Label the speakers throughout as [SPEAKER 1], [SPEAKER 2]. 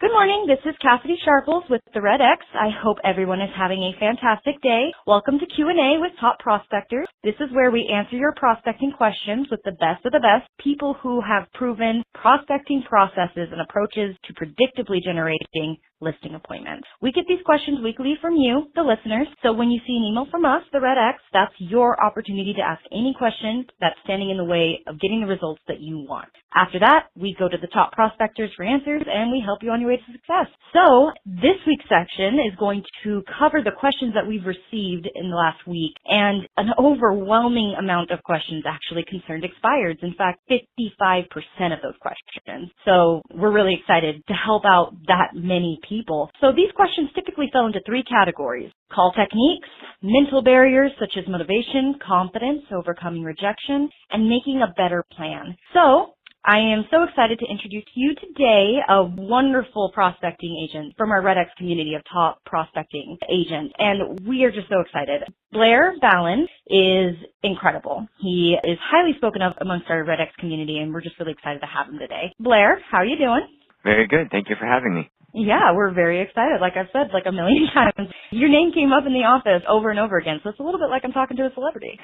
[SPEAKER 1] Good morning. This is Cassidy Sharples with the REDX. I hope everyone is having a fantastic day. Welcome to Q&A with Top Prospectors. This is where we answer your prospecting questions with the best of the best, people who have proven prospecting processes and approaches to predictably generating listing appointments. We get these questions weekly from you, the listeners. So when you see an email from us, the REDX, that's your opportunity to ask any question that's standing in the way of getting the results that you want. After that, we go to the top prospectors for answers and we help you on your way to success. So this week's section is going to cover the questions that we've received in the last week, and an overwhelming amount of questions actually concerned expireds. In fact, 55% of those questions. So we're really excited to help out that many people. So these questions typically fell into three categories: call techniques, mental barriers such as motivation, confidence, overcoming rejection, and making a better plan. So I am so excited to introduce to you today a wonderful prospecting agent from our REDX community of top prospecting agents, and we are just so excited. Blair Ballin is incredible. He is highly spoken of amongst our REDX community, and we're just really excited to have him today. Blair, how are you doing?
[SPEAKER 2] Very good. Thank you for having me.
[SPEAKER 1] Yeah, we're very excited. Like I've said like a million times, your name came up in the office over and over again, so it's a little bit like I'm talking to a celebrity.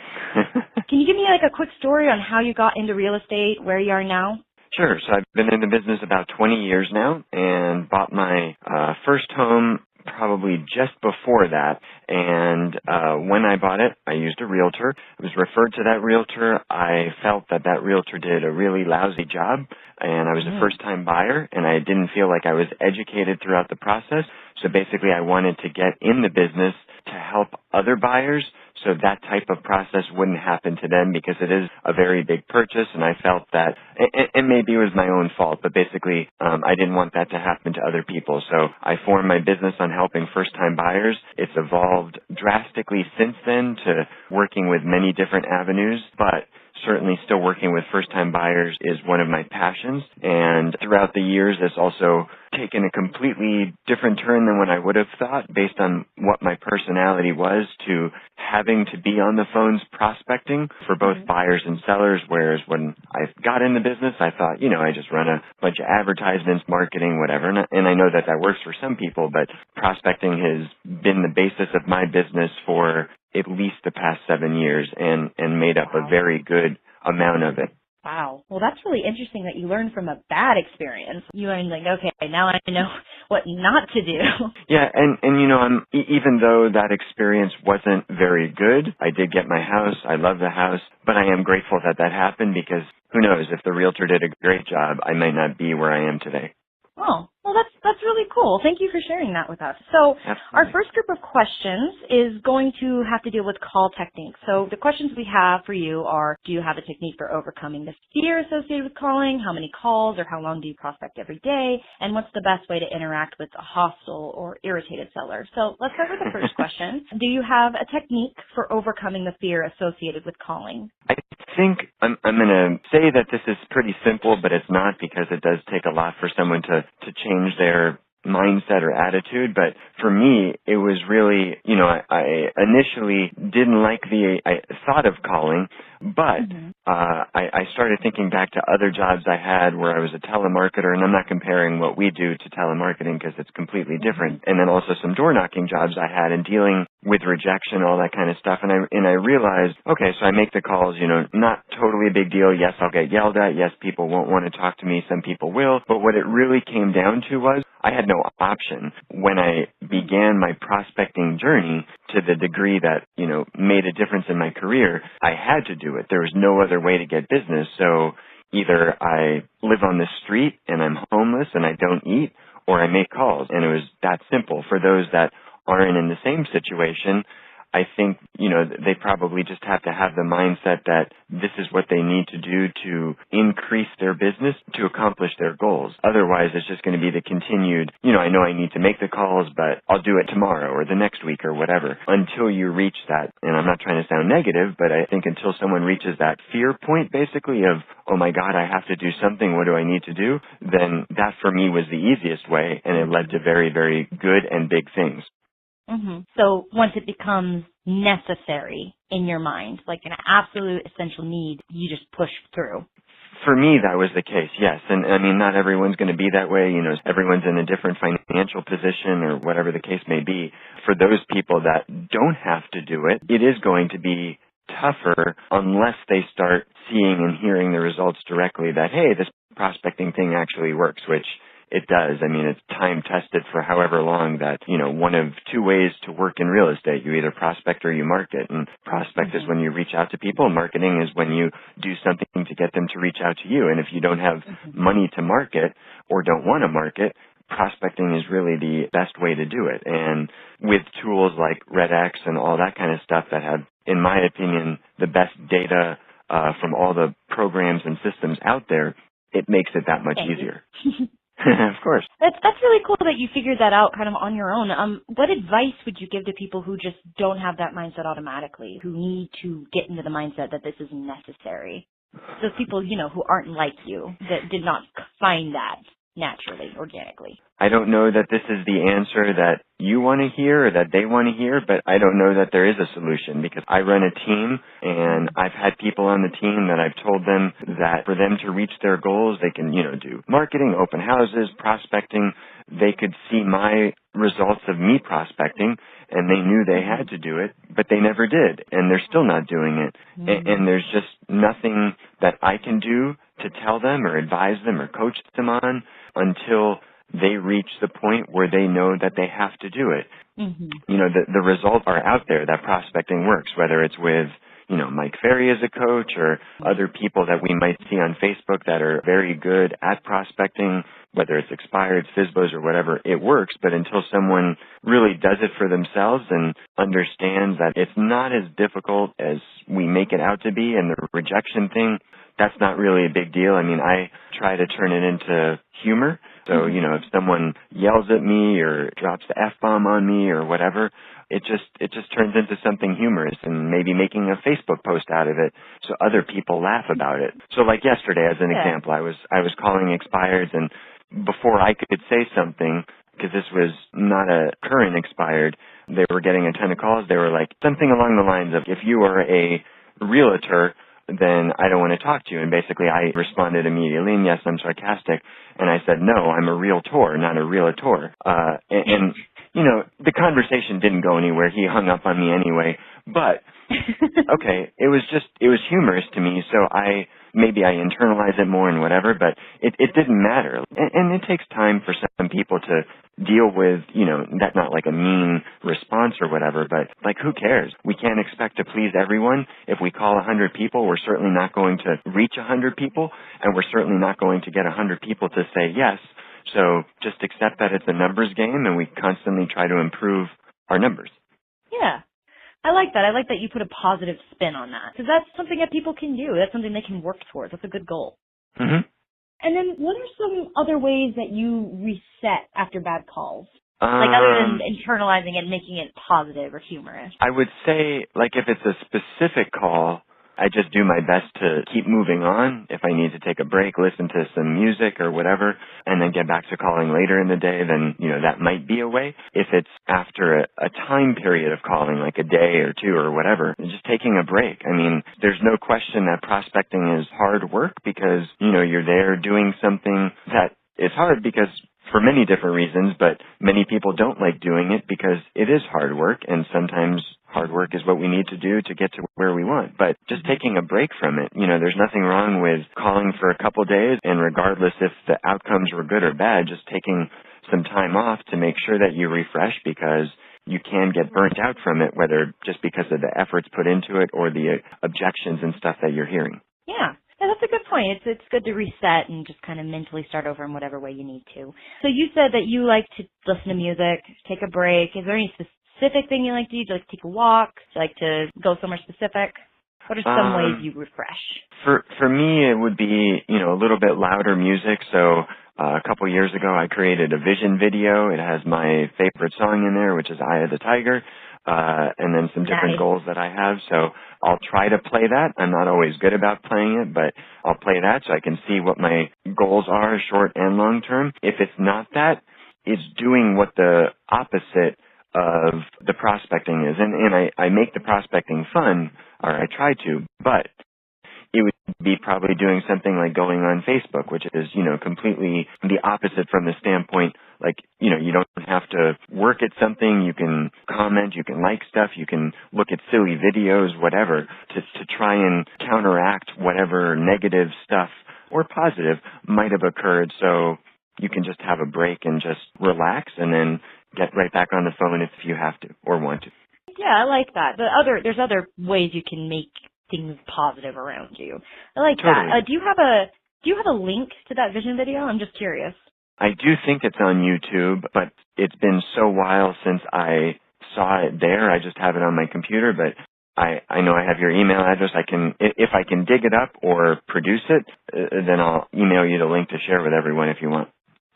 [SPEAKER 1] Can you give me like a quick story on how you got into real estate, where you are now?
[SPEAKER 2] Sure. So I've been in the business about 20 years now and bought my first home probably just before that. And when I bought it, I used a realtor. I was referred to that realtor. I felt that that realtor did a really lousy job, and I was a first-time buyer, and I didn't feel like I was educated throughout the process. So basically, I wanted to get in the business to help other buyers so that type of process wouldn't happen to them, because it is a very big purchase, and I felt that, and maybe it was my own fault, but basically I didn't want that to happen to other people. So I formed my business on helping first-time buyers. It's evolved drastically since then to working with many different avenues, but certainly still working with first-time buyers is one of my passions. And throughout the years, it's also taken a completely different turn than what I would have thought based on what my personality was, to having to be on the phones prospecting for both buyers and sellers, whereas when I got in the business, I thought, I just run a bunch of advertisements, marketing, whatever. And I know that that works for some people, but prospecting has been the basis of my business for at least the past 7 years and made up a very good amount of it.
[SPEAKER 1] Wow. Well, that's really interesting that you learned from a bad experience. You learned like, okay, now I know what not to do.
[SPEAKER 2] Yeah, and even though that experience wasn't very good, I did get my house. I love the house, but I am grateful that that happened, because who knows, if the realtor did a great job, I might not be where I am today.
[SPEAKER 1] Oh, well, that's really cool. Thank you for sharing that with us. So our first group of questions is going to have to deal with call techniques. So the questions we have for you are: do you have a technique for overcoming the fear associated with calling? How many calls or how long do you prospect every day? And what's the best way to interact with a hostile or irritated seller? So let's start with the first question. Do you have a technique for overcoming the fear associated with calling?
[SPEAKER 2] I think I'm going to say that this is pretty simple, but it's not, because it does take a lot for someone to change their mindset or attitude. But for me, it was really, I initially didn't like the thought of calling, but I started thinking back to other jobs I had where I was a telemarketer, and I'm not comparing what we do to telemarketing because it's completely different. And then also some door knocking jobs I had, and dealing with rejection, all that kind of stuff. And I realized, okay, so I make the calls, not totally a big deal. Yes, I'll get yelled at. Yes, people won't want to talk to me. Some people will. But what it really came down to was I had no option. When I began my prospecting journey to the degree that, made a difference in my career, I had to do it. There was no other way to get business. So either I live on the street and I'm homeless and I don't eat, or I make calls. And it was that simple. For those that aren't in the same situation, I think, they probably just have to have the mindset that this is what they need to do to increase their business to accomplish their goals. Otherwise, it's just going to be the continued, I know I need to make the calls, but I'll do it tomorrow or the next week or whatever, until you reach that. And I'm not trying to sound negative, but I think until someone reaches that fear point, basically, of, oh my God, I have to do something, what do I need to do? Then that for me was the easiest way, and it led to very, very good and big things.
[SPEAKER 1] So once it becomes necessary in your mind, like an absolute essential need, you just push through.
[SPEAKER 2] For me, that was the case, yes. And I mean, not everyone's going to be that way. You know, everyone's in a different financial position or whatever the case may be. For those people that don't have to do it, it is going to be tougher unless they start seeing and hearing the results directly that, hey, this prospecting thing actually works, which it does. I mean, it's time tested for however long that, you know, one of two ways to work in real estate. You either prospect or you market. And prospect is when you reach out to people. Marketing is when you do something to get them to reach out to you. And if you don't have money to market or don't want to market, prospecting is really the best way to do it. And with tools like REDX and all that kind of stuff that have, in my opinion, the best data from all the programs and systems out there, it makes it that much easier. Of course.
[SPEAKER 1] That's really cool that you figured that out kind of on your own. What advice would you give to people who just don't have that mindset automatically, who need to get into the mindset that this is necessary? Those people, you know, who aren't like you, that did not find that naturally, organically.
[SPEAKER 2] I don't know that this is the answer that you want to hear or that they want to hear, but I don't know that there is a solution because I run a team and I've had people on the team that I've told them that for them to reach their goals, they can, you know, do marketing, open houses, prospecting. They could see my results of me prospecting and they knew they had to do it, but they never did and they're still not doing it. And there's just nothing that I can do to tell them or advise them or coach them on until they reach the point where they know that they have to do it. You know, the results are out there that prospecting works, whether it's with, you know, Mike Ferry as a coach or other people that we might see on Facebook that are very good at prospecting, whether it's expired, FSBOs or whatever, it works. But until someone really does it for themselves and understands that it's not as difficult as we make it out to be and the rejection thing, that's not really a big deal. I mean, I try to turn it into humor. So, you know, if someone yells at me or drops the F-bomb on me or whatever, it just turns into something humorous and maybe making a Facebook post out of it so other people laugh about it. So like yesterday, as an example, I was calling expireds, and before I could say something, because this was not a current expired, they were getting a ton of calls. They were like something along the lines of, if you are a realtor, then I don't want to talk to you. And basically I responded immediately, and yes, I'm sarcastic. And I said, no, I'm a realtor, not a realtor. And you know, the conversation didn't go anywhere. He hung up on me anyway. But, okay, it was humorous to me. So maybe I internalize it more and whatever, but it didn't matter. And it takes time for some people to deal with, you know, that's not like a mean response or whatever, but like, who cares? We can't expect to please everyone. If we call 100 people, we're certainly not going to reach 100 people, and we're certainly not going to get 100 people to say yes. So just accept that it's a numbers game, and we constantly try to improve our numbers.
[SPEAKER 1] Yeah. I like that. I like that you put a positive spin on that, because that's something that people can do. That's something they can work towards. That's a good goal. And then what are some other ways that you reset after bad calls? Like other than internalizing it and making it positive or humorous?
[SPEAKER 2] I would say, like, if it's a specific call, I just do my best to keep moving on. If I need to take a break, listen to some music or whatever, and then get back to calling later in the day, then, you know, that might be a way. If it's after a time period of calling, like a day or two or whatever, just taking a break. I mean, there's no question that prospecting is hard work because, you know, you're there doing something that is hard because for many different reasons, but many people don't like doing it because it is hard work, and sometimes hard work is what we need to do to get to where we want. But just taking a break from it, you know, there's nothing wrong with calling for a couple days, and regardless if the outcomes were good or bad, just taking some time off to make sure that you refresh, because you can get burnt out from it, whether just because of the efforts put into it or the objections and stuff that you're hearing.
[SPEAKER 1] Yeah. Yeah, that's a good point. It's good to reset and just kind of mentally start over in whatever way you need to. So you said that you like to listen to music, take a break. Is there any specific thing you like to do? Do you like to take a walk? Do you like to go somewhere specific? What are some ways you refresh? For me, it would be, you know, a little bit louder music. So a couple years ago, I created a vision video. It has my favorite song in there, which is Eye of the Tiger. And then some different goals that I have. So I'll try to play that. I'm not always good about playing it, but I'll play that so I can see what my goals are, short and long term. If it's not that, it's doing what the opposite of the prospecting is. And I make the prospecting fun, or I try to, but
[SPEAKER 2] it would be probably doing something like going on Facebook, which is, completely the opposite from the standpoint, like, you don't have to work at something. You can comment, you can like stuff, you can look at silly videos, whatever, to try and counteract whatever negative stuff or positive might have occurred. So you can just have a break and just relax and then get right back on the phone if you have to or want to.
[SPEAKER 1] Yeah, I like that. There's other ways you can make things positive around you. I like
[SPEAKER 2] Totally.
[SPEAKER 1] that. Do you have a link to that vision video? I'm just curious.
[SPEAKER 2] I do think it's on YouTube, but it's been so while since I saw it there. I just have it on my computer, but I know I have your email address. If I can dig it up or produce it, then I'll email you the link to share with everyone if you want.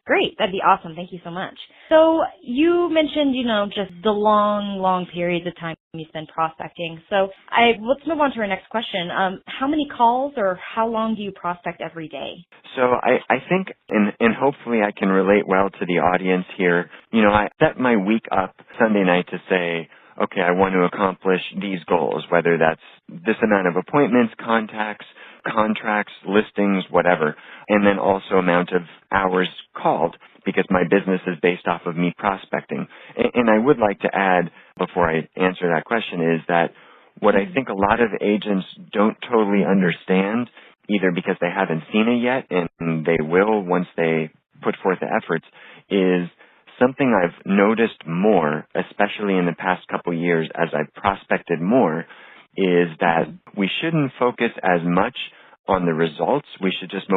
[SPEAKER 1] Great. That'd be awesome. Thank you so much. So you mentioned, just the long periods of time you spend prospecting. So let's move on to our next question. How many calls or how long do you prospect every day?
[SPEAKER 2] So I think, and hopefully I can relate well to the audience here, I set my week up Sunday night to say, okay, I want to accomplish these goals, whether that's this amount of appointments, contacts, contracts, listings, whatever, and then also amount of hours called, because my business is based off of me prospecting. And I would like to add, before I answer that question, is that what I think a lot of agents don't totally understand, either because they haven't seen it yet and they will once they put forth the efforts, is something I've noticed more, especially in the past couple years as I've prospected more, is that we shouldn't focus as much on the results. We should just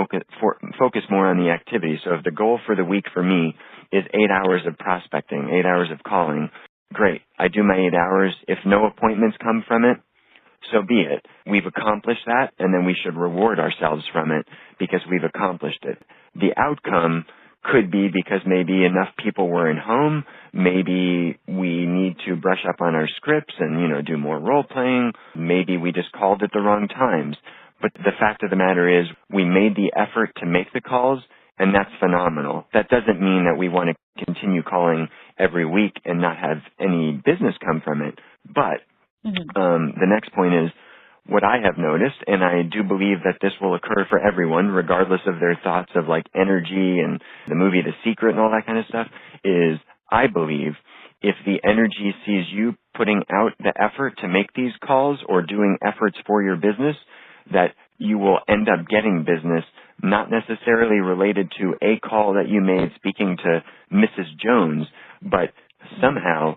[SPEAKER 2] focus more on the activity. So if the goal for the week for me is 8 hours of prospecting, 8 hours of calling, great. I do my 8 hours. If no appointments come from it, so be it. We've accomplished that, and then we should reward ourselves from it because we've accomplished it. The outcome could be because maybe enough people weren't home. Maybe we need to brush up on our scripts and, do more role playing. Maybe we just called at the wrong times. But the fact of the matter is we made the effort to make the calls, and that's phenomenal. That doesn't mean that we want to continue calling every week and not have any business come from it. But the next point is, what I have noticed, and I do believe that this will occur for everyone, regardless of their thoughts of like energy and the movie The Secret and all that kind of stuff, is I believe if the energy sees you putting out the effort to make these calls or doing efforts for your business, that you will end up getting business, not necessarily related to a call that you made speaking to Mrs. Jones, but somehow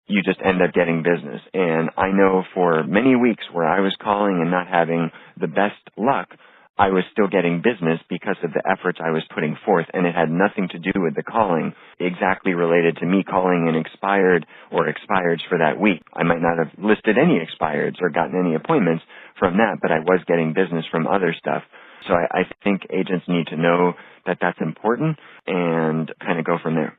[SPEAKER 2] you just end up getting business. And I know for many weeks where I was calling and not having the best luck, I was still getting business because of the efforts I was putting forth, and it had nothing to do with the calling exactly related to me calling in expired or expireds for that week. I might not have listed any expireds or gotten any appointments from that, but I was getting business from other stuff. So I think agents need to know that that's important and kind of go from there.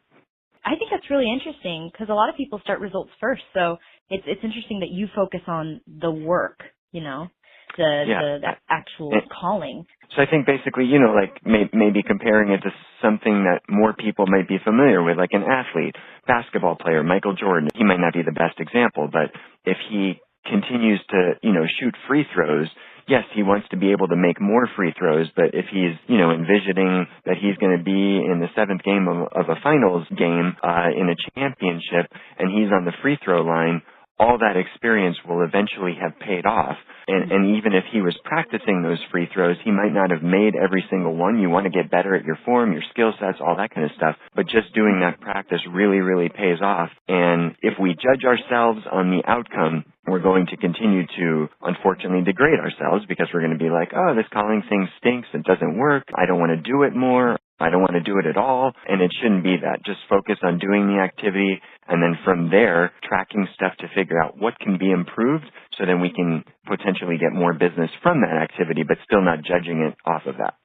[SPEAKER 1] I think that's really interesting because a lot of people start results first. So it's interesting that you focus on the work, the actual calling.
[SPEAKER 2] So I think basically, like maybe comparing it to something that more people might be familiar with, like an athlete, basketball player, Michael Jordan. He might not be the best example, but if he continues to, shoot free throws, yes, he wants to be able to make more free throws, but if he's, envisioning that he's going to be in the seventh game of a finals game in a championship and he's on the free throw line, all that experience will eventually have paid off. And even if he was practicing those free throws, he might not have made every single one. You want to get better at your form, your skill sets, all that kind of stuff. But just doing that practice really, really pays off. And if we judge ourselves on the outcome, we're going to continue to, unfortunately, degrade ourselves because we're going to be like, oh, this calling thing stinks. It doesn't work. I don't want to do it more. I don't want to do it at all. And it shouldn't be that. Just focus on doing the activity and then from there, tracking stuff to figure out what can be improved so then we can potentially get more business from that activity, but still not judging it off of that.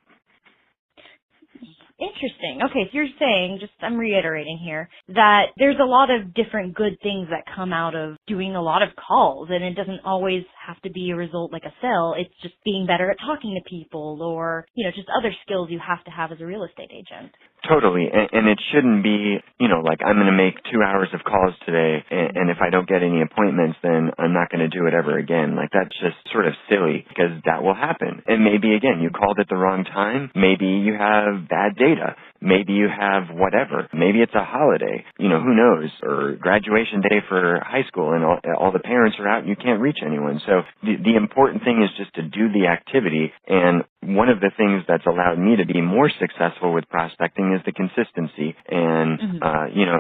[SPEAKER 1] Interesting. Okay, so you're saying, I'm reiterating here, that there's a lot of different good things that come out of doing a lot of calls, and it doesn't always have to be a result like a sale. It's just being better at talking to people or, just other skills you have to have as a real estate agent.
[SPEAKER 2] Totally, and it shouldn't be, like I'm going to make 2 hours of calls today, and if I don't get any appointments, then I'm not going to do it ever again. Like that's just sort of silly because that will happen. And maybe again, you called at the wrong time. Maybe you have bad data. Maybe you have whatever. Maybe it's a holiday. Who knows? Or graduation day for high school, and all the parents are out, and you can't reach anyone. So the important thing is just to do the activity. And one of the things that's allowed me to be more successful with prospecting is the consistency. And,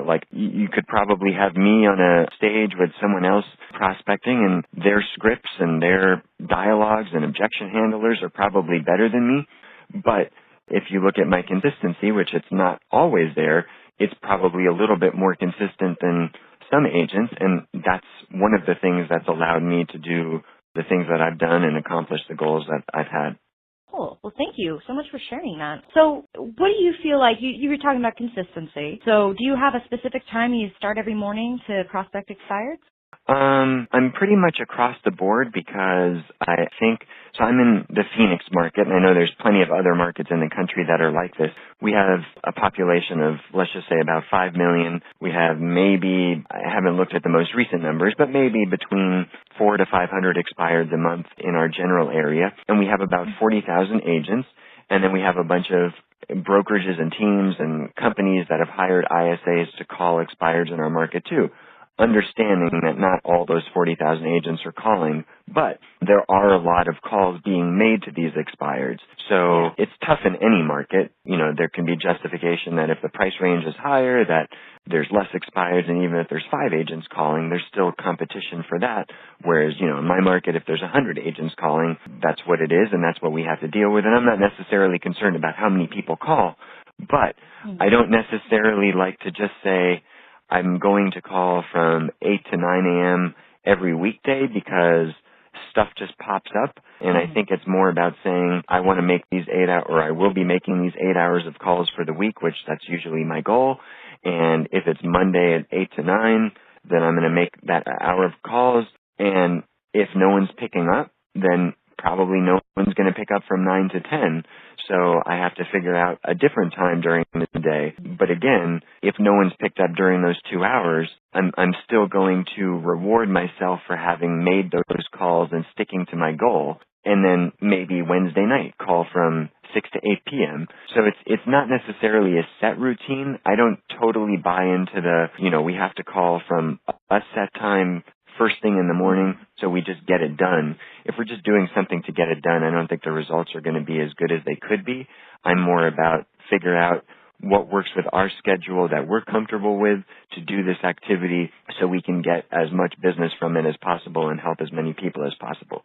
[SPEAKER 2] like you could probably have me on a stage with someone else prospecting, and their scripts and their dialogues and objection handlers are probably better than me. But if you look at my consistency, which it's not always there, it's probably a little bit more consistent than some agents. And that's one of the things that's allowed me to do the things that I've done and accomplish the goals that I've had.
[SPEAKER 1] Cool. Well, thank you so much for sharing that. So what do you feel like, you were talking about consistency. So do you have a specific time you start every morning to prospect expireds?
[SPEAKER 2] I'm pretty much across the board because I think, so I'm in the Phoenix market, and I know there's plenty of other markets in the country that are like this. We have a population of, let's just say, about 5 million. We have maybe, I haven't looked at the most recent numbers, but maybe between 400 to 500 expireds a month in our general area. And we have about 40,000 agents. And then we have a bunch of brokerages and teams and companies that have hired ISAs to call expireds in our market too. Understanding that not all those 40,000 agents are calling, but there are a lot of calls being made to these expireds. So it's tough in any market. There can be justification that if the price range is higher, that there's less expireds, and even if there's 5 agents calling, there's still competition for that. Whereas, in my market, if there's 100 agents calling, that's what it is, and that's what we have to deal with. And I'm not necessarily concerned about how many people call, but I don't necessarily like to just say, I'm going to call from 8 to 9 a.m. every weekday because stuff just pops up. And I think it's more about saying, I want to make these 8 hours, or I will be making these 8 hours of calls for the week, which that's usually my goal. And if it's Monday at 8 to 9, then I'm going to make that hour of calls. And if no one's picking up, then probably no one's going to pick up from 9 to 10. So I have to figure out a different time during the day. But again, if no one's picked up during those 2 hours, I'm still going to reward myself for having made those calls and sticking to my goal. And then maybe Wednesday night, call from 6 to 8 p.m. So it's not necessarily a set routine. I don't totally buy into the, we have to call from a set time first thing in the morning, so we just get it done. If we're just doing something to get it done, I don't think the results are going to be as good as they could be. I'm more about figure out what works with our schedule that we're comfortable with to do this activity so we can get as much business from it as possible and help as many people as possible.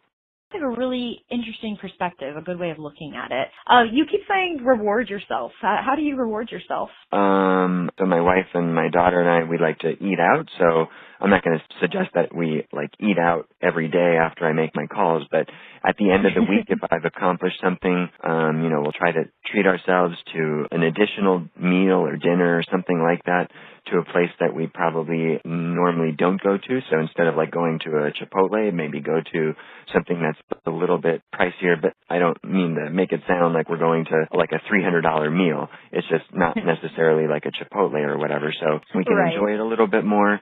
[SPEAKER 1] I have a really interesting perspective, a good way of looking at it. You keep saying reward yourself. How do you reward yourself?
[SPEAKER 2] So my wife and my daughter and I, we like to eat out. So I'm not going to suggest that we eat out every day after I make my calls, but at the end of the week, if I've accomplished something, we'll try to treat ourselves to an additional meal or dinner or something like that to a place that we probably normally don't go to. So instead of going to a Chipotle, maybe go to something that's a little bit pricier, but I don't mean to make it sound like we're going to a $300 meal. It's just not necessarily like a Chipotle or whatever. So we can enjoy it a little bit more.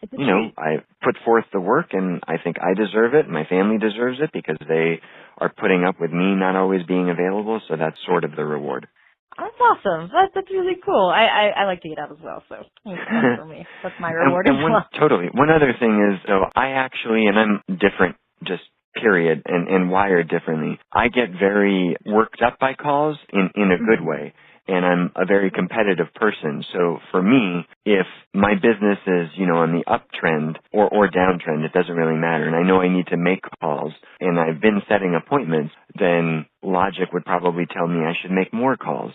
[SPEAKER 2] I put forth the work and I think I deserve it. My family deserves it because they are putting up with me not always being available. So that's sort of the reward.
[SPEAKER 1] That's awesome. That's really cool. I like to eat out as well, so that's for me. That's my reward as well.
[SPEAKER 2] Totally. One other thing is, so I actually, and I'm different, just period, and wired differently. I get very worked up by calls in a good way. And I'm a very competitive person. So for me, if my business is, on the uptrend or downtrend, it doesn't really matter. And I know I need to make calls and I've been setting appointments, then logic would probably tell me I should make more calls.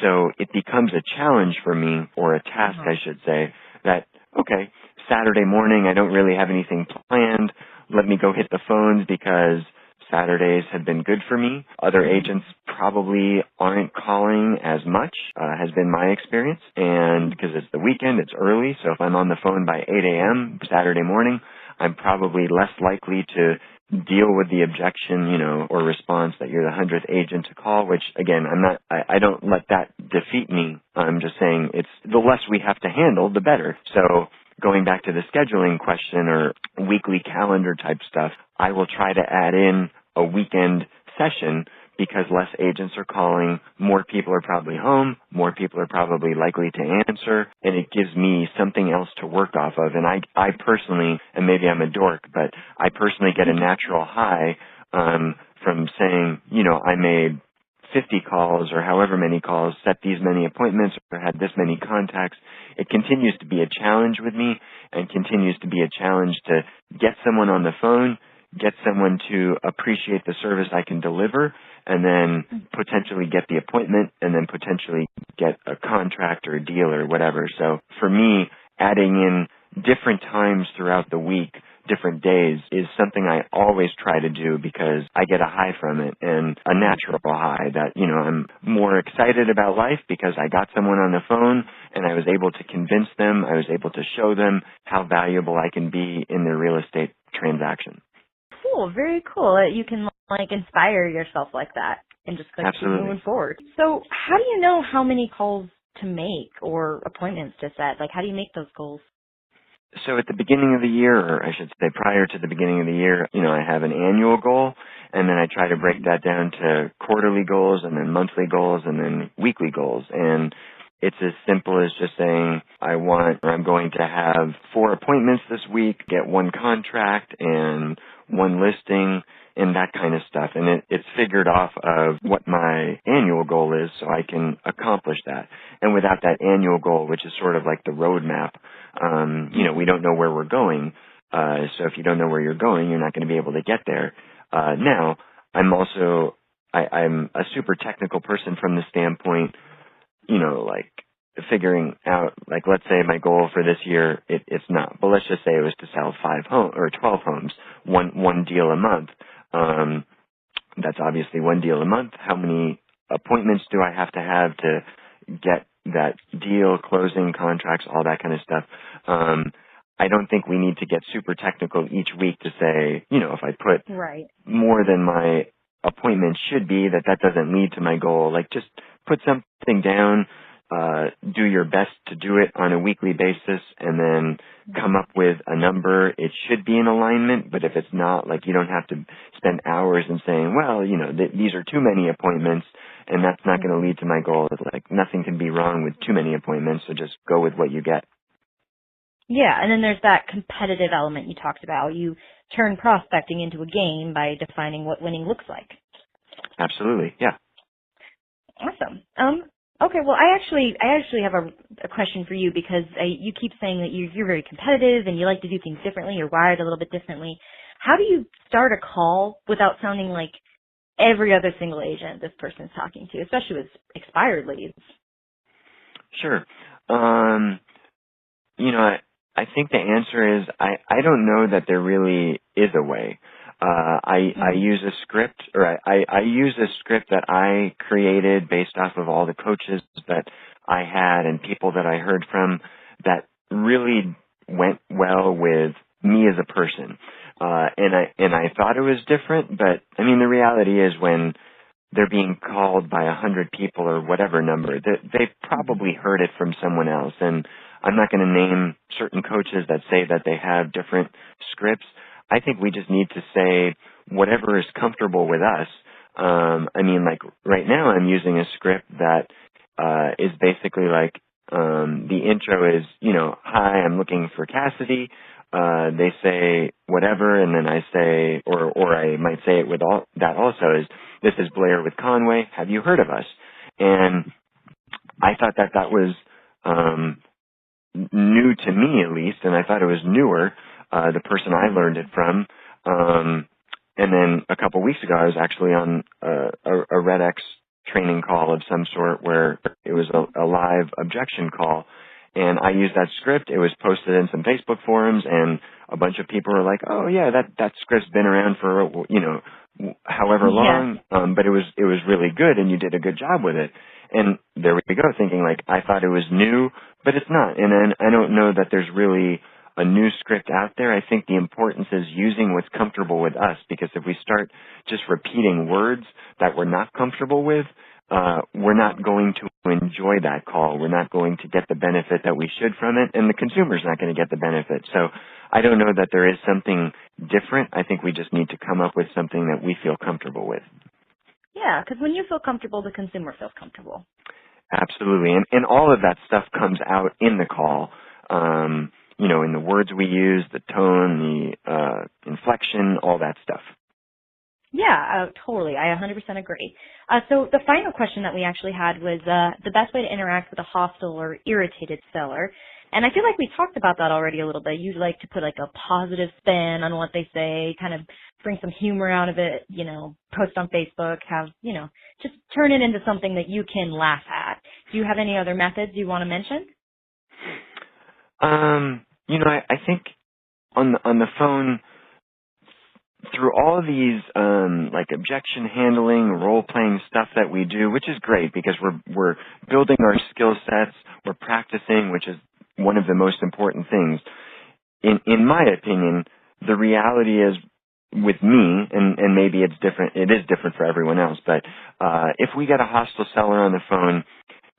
[SPEAKER 2] So it becomes a challenge for me, or a task, I should say, that, okay, Saturday morning, I don't really have anything planned. Let me go hit the phones because Saturdays have been good for me. Other agents probably aren't calling as much, has been my experience. And because it's the weekend, it's early. So if I'm on the phone by 8 a.m. Saturday morning, I'm probably less likely to deal with the objection, or response that you're the 100th agent to call, which again, I don't let that defeat me. I'm just saying it's the less we have to handle, the better. So going back to the scheduling question or weekly calendar type stuff, I will try to add in a weekend session because less agents are calling, more people are probably home, more people are probably likely to answer, and it gives me something else to work off of. And I personally, and maybe I'm a dork, but I personally get a natural high from saying, I made 50 calls or however many calls, set these many appointments, or had this many contacts. It continues to be a challenge with me and continues to be a challenge to get someone on the phone, get someone to appreciate the service I can deliver, and then potentially get the appointment, and then potentially get a contract or a deal or whatever. So for me, adding in different times throughout the week, different days, is something I always try to do because I get a high from it, and a natural high that, I'm more excited about life because I got someone on the phone and I was able to convince them, I was able to show them how valuable I can be in their real estate transaction.
[SPEAKER 1] Cool, very cool. You can inspire yourself like that and just keep moving forward. So how do you know how many calls to make or appointments to set? How do you make those goals?
[SPEAKER 2] So at the beginning of the year, or I should say prior to the beginning of the year, I have an annual goal, and then I try to break that down to quarterly goals and then monthly goals and then weekly goals. And it's as simple as just saying I'm going to have 4 appointments this week, get 1 contract and 1 listing, and that kind of stuff. And it's figured off of what my annual goal is so I can accomplish that. And without that annual goal, which is sort of like the roadmap, we don't know where we're going. So if you don't know where you're going, you're not going to be able to get there. Now, I'm also, I'm a super technical person from the standpoint, figuring out, let's say my goal for this year, it's not, but let's just say it was to sell 5 homes or 12 homes, one deal a month. That's obviously 1 deal a month. How many appointments do I have to get that deal, closing contracts, all that kind of stuff? I don't think we need to get super technical each week to say, if I put more than my appointment should be, that doesn't lead to my goal. Just put something down, do your best to do it on a weekly basis, and then come up with a number. It should be in alignment, but if it's not, you don't have to spend hours in saying, well, these are too many appointments, and that's not going to lead to my goal. It's nothing can be wrong with too many appointments, so just go with what you get.
[SPEAKER 1] Yeah, and then there's that competitive element you talked about. You turn prospecting into a game by defining what winning looks like.
[SPEAKER 2] Absolutely, yeah.
[SPEAKER 1] Awesome. Okay, well, I actually have a question for you because you keep saying that you're very competitive and you like to do things differently. You're wired a little bit differently. How do you start a call without sounding like every other single agent this person's talking to, especially with expired leads?
[SPEAKER 2] Sure. I think the answer is I don't know that there really is a way. I use a script, or I use a script that I created based off of all the coaches that I had and people that I heard from that really went well with me as a person. And I thought it was different, but the reality is when they're being called by 100 people or whatever number, they've probably heard it from someone else. And I'm not going to name certain coaches that say that they have different scripts. I think we just need to say whatever is comfortable with us. Right now I'm using a script that is basically the intro is, hi, I'm looking for Cassidy. They say whatever, and then I say, or I might say it with all that also is, this is Blair with Conway. Have you heard of us? And I thought that was new to me, at least, and I thought it was newer, the person I learned it from. And then a couple weeks ago, I was actually on a REDX training call of some sort where it was a live objection call. And I used that script. It was posted in some Facebook forums, and a bunch of people were like, "Oh yeah, that script's been around for however long, but it was really good, and you did a good job with it." And there we go, thinking I thought it was new, but it's not. And then I don't know that there's really a new script out there, I think the importance is using what's comfortable with us, because if we start just repeating words that we're not comfortable with, we're not going to enjoy that call. We're not going to get the benefit that we should from it, and the consumer's not going to get the benefit. So I don't know that there is something different. I think we just need to come up with something that we feel comfortable with.
[SPEAKER 1] Yeah, because when you feel comfortable, the consumer feels comfortable.
[SPEAKER 2] Absolutely. And all of that stuff comes out in the call, in the words we use, the tone, the inflection, all that stuff.
[SPEAKER 1] Yeah, totally. I 100% agree. So the final question that we actually had was the best way to interact with a hostile or irritated seller. And I feel like we talked about that already a little bit. You like to put like a positive spin on what they say, kind of bring some humor out of it, post on Facebook, just turn it into something that you can laugh at. Do you have any other methods you want to mention?
[SPEAKER 2] I think on the phone, through all of these like objection handling, role playing stuff that we do, which is great because we're building our skill sets, we're practicing, which is one of the most important things. In my opinion, the reality is with me, and maybe it is different for everyone else, but if we get a hostile seller on the phone,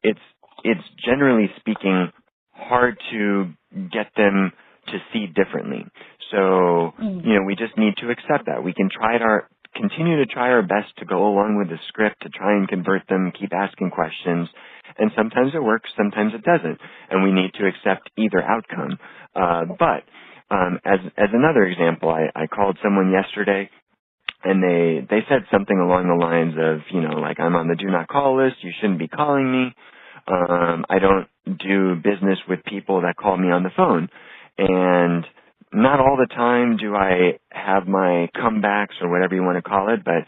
[SPEAKER 2] it's generally speaking hard to get them to see differently. So, we just need to accept that. We can continue to try our best to go along with the script, to try and convert them, keep asking questions, and sometimes it works, sometimes it doesn't, and we need to accept either outcome. But as another example, I called someone yesterday, and they said something along the lines of, like, I'm on the do not call list, you shouldn't be calling me. I don't do business with people that call me on the phone. And not all the time do I have my comebacks or whatever you want to call it, but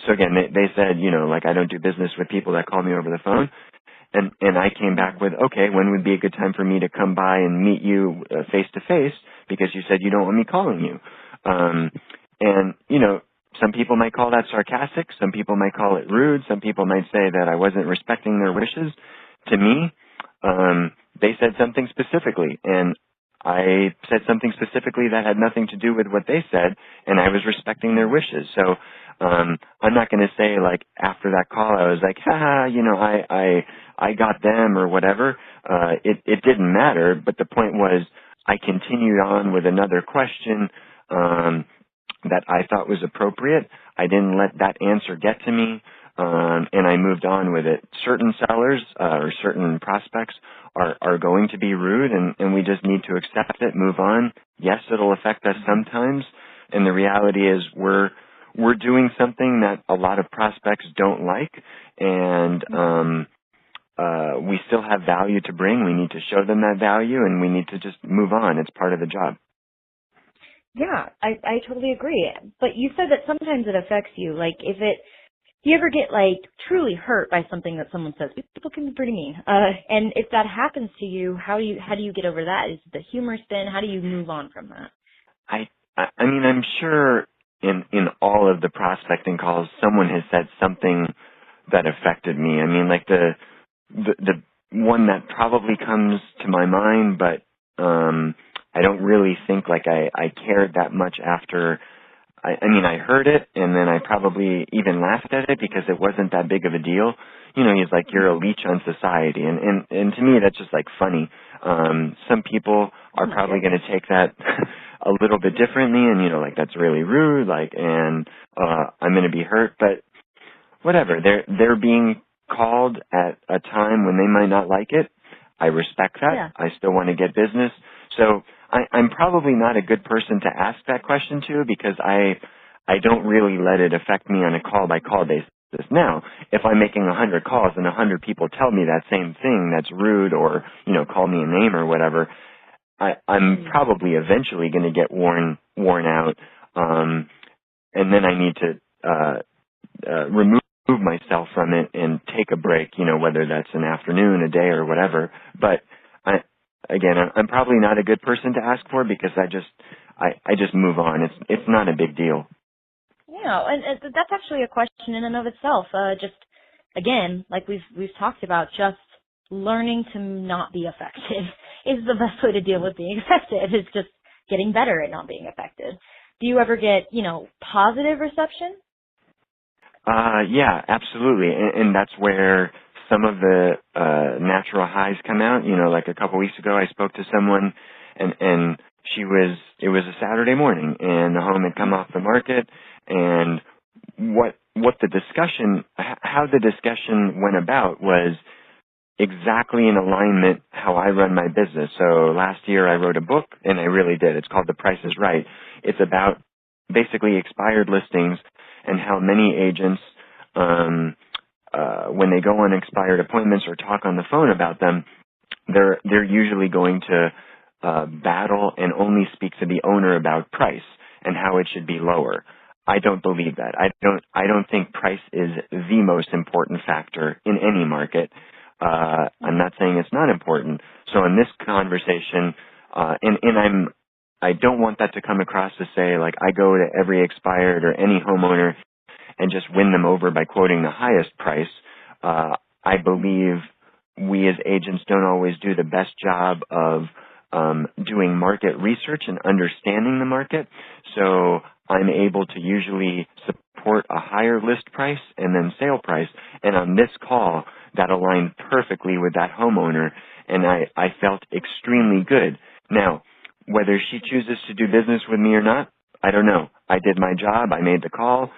[SPEAKER 2] so again, they said, like, I don't do business with people that call me over the phone. And I came back with, okay, when would be a good time for me to come by and meet you face to face, because you said you don't want me calling you. And some people might call that sarcastic, some people might call it rude, some people might say that I wasn't respecting their wishes. To me, they said something specifically, and I said something specifically that had nothing to do with what they said, and I was respecting their wishes. So I'm not going to say, like, after that call I was like, I got them or whatever. It didn't matter, but the point was I continued on with another question that I thought was appropriate. I didn't let that answer get to me, and I moved on with it. Certain sellers or certain prospects are going to be rude, and we just need to accept it, move on. Yes, it'll affect us sometimes, and the reality is we're doing something that a lot of prospects don't like, and we still have value to bring. We need to show them that value, and we need to just move on. It's part of the job.
[SPEAKER 1] Yeah, I totally agree. But you said that sometimes it affects you. Like, do you ever get, like, truly hurt by something that someone says? People can be pretty mean. And if that happens to you, how do you get over that? Is it the humor spin? How do you move on from that?
[SPEAKER 2] I mean, I'm sure in all of the prospecting calls, someone has said something that affected me. I mean, like the one that probably comes to my mind, but I don't really think like I cared that much after. I mean, I heard it, and then I probably even laughed at it because it wasn't that big of a deal. He's like, you're a leech on society, and to me that's just like funny. Some people are probably going to take that a little bit differently, and like that's really rude, like, and I'm going to be hurt, but whatever. They're being called at a time when they might not like it. I respect that.
[SPEAKER 1] Yeah.
[SPEAKER 2] I still want to get business. So I'm probably not a good person to ask that question to, because I don't really let it affect me on a call-by-call basis. Now, if I'm making 100 calls and 100 people tell me that same thing that's rude or, call me a name or whatever, I'm probably eventually going to get worn out, and then I need to remove myself from it and take a break, whether that's an afternoon, a day, or whatever. But I'm probably not a good person to ask for, because I just move on. It's not a big deal.
[SPEAKER 1] Yeah, and that's actually a question in and of itself. Just again, like we've talked about, just learning to not be affected. is the best way to deal with being affected, is just getting better at not being affected. Do you ever get, positive reception?
[SPEAKER 2] Yeah, absolutely. And that's where some of the natural highs come out. Like a couple weeks ago, I spoke to someone, and it was a Saturday morning, and the home had come off the market, and how the discussion went about was exactly in alignment how I run my business. So last year I wrote a book, and I really did. It's called The Price is Right. It's about basically expired listings and how many agents, when they go on expired appointments or talk on the phone about them, they're usually going to battle and only speak to the owner about price and how it should be lower. I don't believe that. I don't think price is the most important factor in any market. I'm not saying it's not important. So in this conversation, I don't want that to come across to say, like, I go to every expired or any homeowner and just win them over by quoting the highest price. I believe we as agents don't always do the best job of doing market research and understanding the market. So I'm able to usually support a higher list price and then sale price. And on this call, that aligned perfectly with that homeowner, and I felt extremely good. Now, whether she chooses to do business with me or not, I don't know. I did my job. I made the call.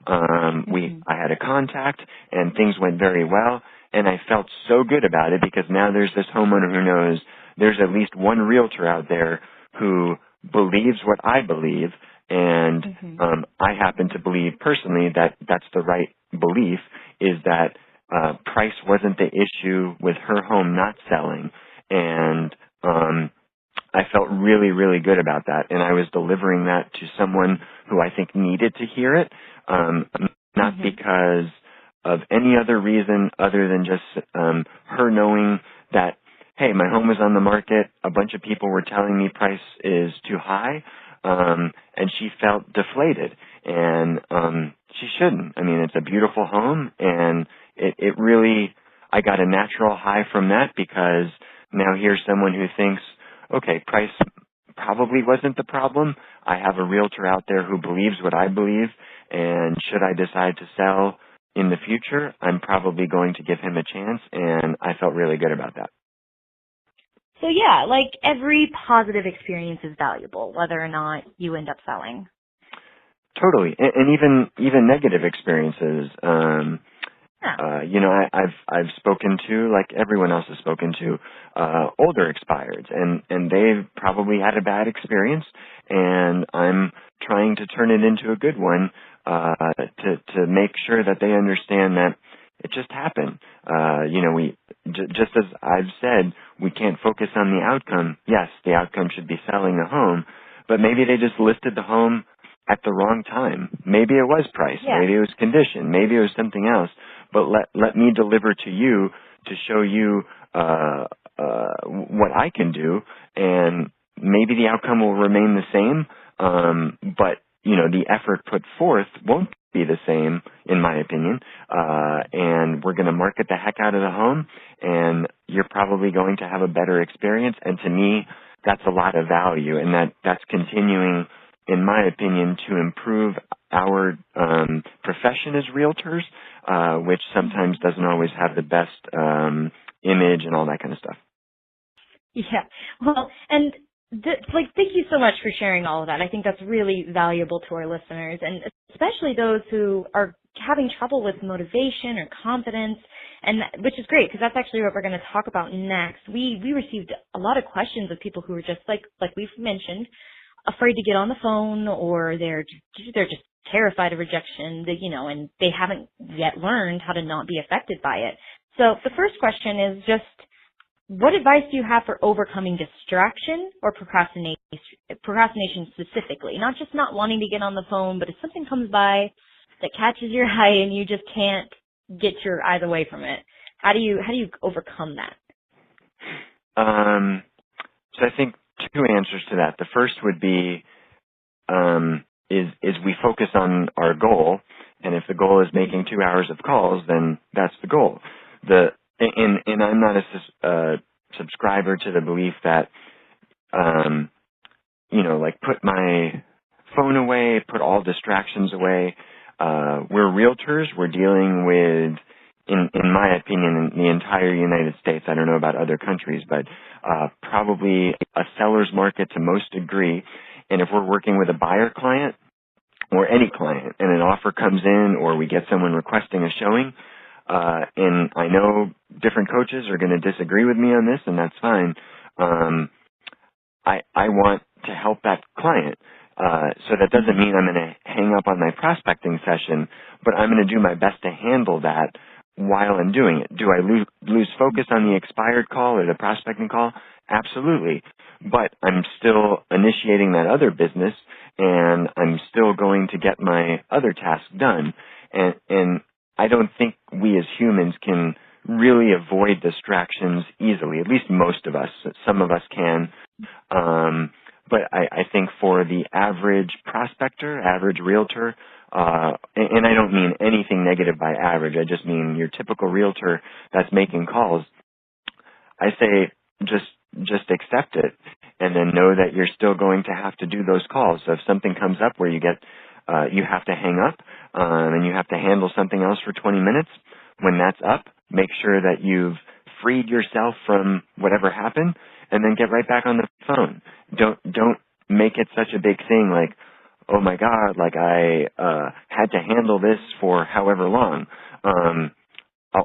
[SPEAKER 2] I had a contact, and things went very well, and I felt so good about it because now there's this homeowner who knows there's at least one realtor out there who believes what I believe, and I happen to believe personally that that's the right belief, is that price wasn't the issue with her home not selling, and I felt really, really good about that, and I was delivering that to someone who I think needed to hear it, not because of any other reason other than just her knowing that, hey, my home was on the market, a bunch of people were telling me price is too high, and she felt deflated, and she shouldn't. I mean, it's a beautiful home, and it really, I got a natural high from that because now here's someone who thinks, okay, price probably wasn't the problem. I have a realtor out there who believes what I believe, and should I decide to sell in the future, I'm probably going to give him a chance, and I felt really good about that.
[SPEAKER 1] So yeah, like every positive experience is valuable, whether or not you end up selling.
[SPEAKER 2] Totally, and even negative experiences. I've spoken to, like everyone else has spoken to, older expireds, and they've probably had a bad experience, and I'm trying to turn it into a good one, to make sure that they understand that it just happened. Just as I've said, we can't focus on the outcome. Yes, the outcome should be selling the home, but maybe they just listed the home at the wrong time. Maybe it was price. Yeah. Maybe it was condition. Maybe it was something else. But let me deliver to you to show you what I can do, and maybe the outcome will remain the same, but the effort put forth won't be the same, in my opinion, and we're going to market the heck out of the home, and you're probably going to have a better experience, and to me, that's a lot of value, and that's continuing, in my opinion, to improve our profession as realtors, which sometimes doesn't always have the best image and all that kind of stuff.
[SPEAKER 1] Yeah, well, and thank you so much for sharing all of that. I think that's really valuable to our listeners, and especially those who are having trouble with motivation or confidence, and which is great because that's actually what we're going to talk about next. We received a lot of questions of people who are just like we've mentioned, afraid to get on the phone, or they're just terrified of rejection, and they haven't yet learned how to not be affected by it. So the first question is just, what advice do you have for overcoming distraction or procrastination specifically? Not just not wanting to get on the phone, but if something comes by that catches your eye and you just can't get your eyes away from it, how do you overcome that?
[SPEAKER 2] So I think two answers to that. The first would be is we focus on our goal, and if the goal is making 2 hours of calls, then that's the goal. And I'm not a subscriber to the belief that, like put my phone away, put all distractions away. We're realtors. We're dealing with, in my opinion, in the entire United States. I don't know about other countries, but probably a seller's market to most degree. And if we're working with a buyer client or any client and an offer comes in or we get someone requesting a showing, and I know different coaches are going to disagree with me on this, and that's fine. I want to help that client. So that doesn't mean I'm going to hang up on my prospecting session, but I'm going to do my best to handle that while I'm doing it. Do I lose focus on the expired call or the prospecting call? Absolutely. But I'm still initiating that other business, and I'm still going to get my other tasks done. And I don't think we as humans can really avoid distractions easily, at least most of us. Some of us can. But I think for the average prospector, average realtor, and I don't mean anything negative by average, I just mean your typical realtor that's making calls, I say just accept it and then know that you're still going to have to do those calls. So if something comes up where you have to hang up, and you have to handle something else for 20 minutes, when that's up, make sure that you've freed yourself from whatever happened and then get right back on the phone. Don't make it such a big thing like, oh my God, like I had to handle this for however long.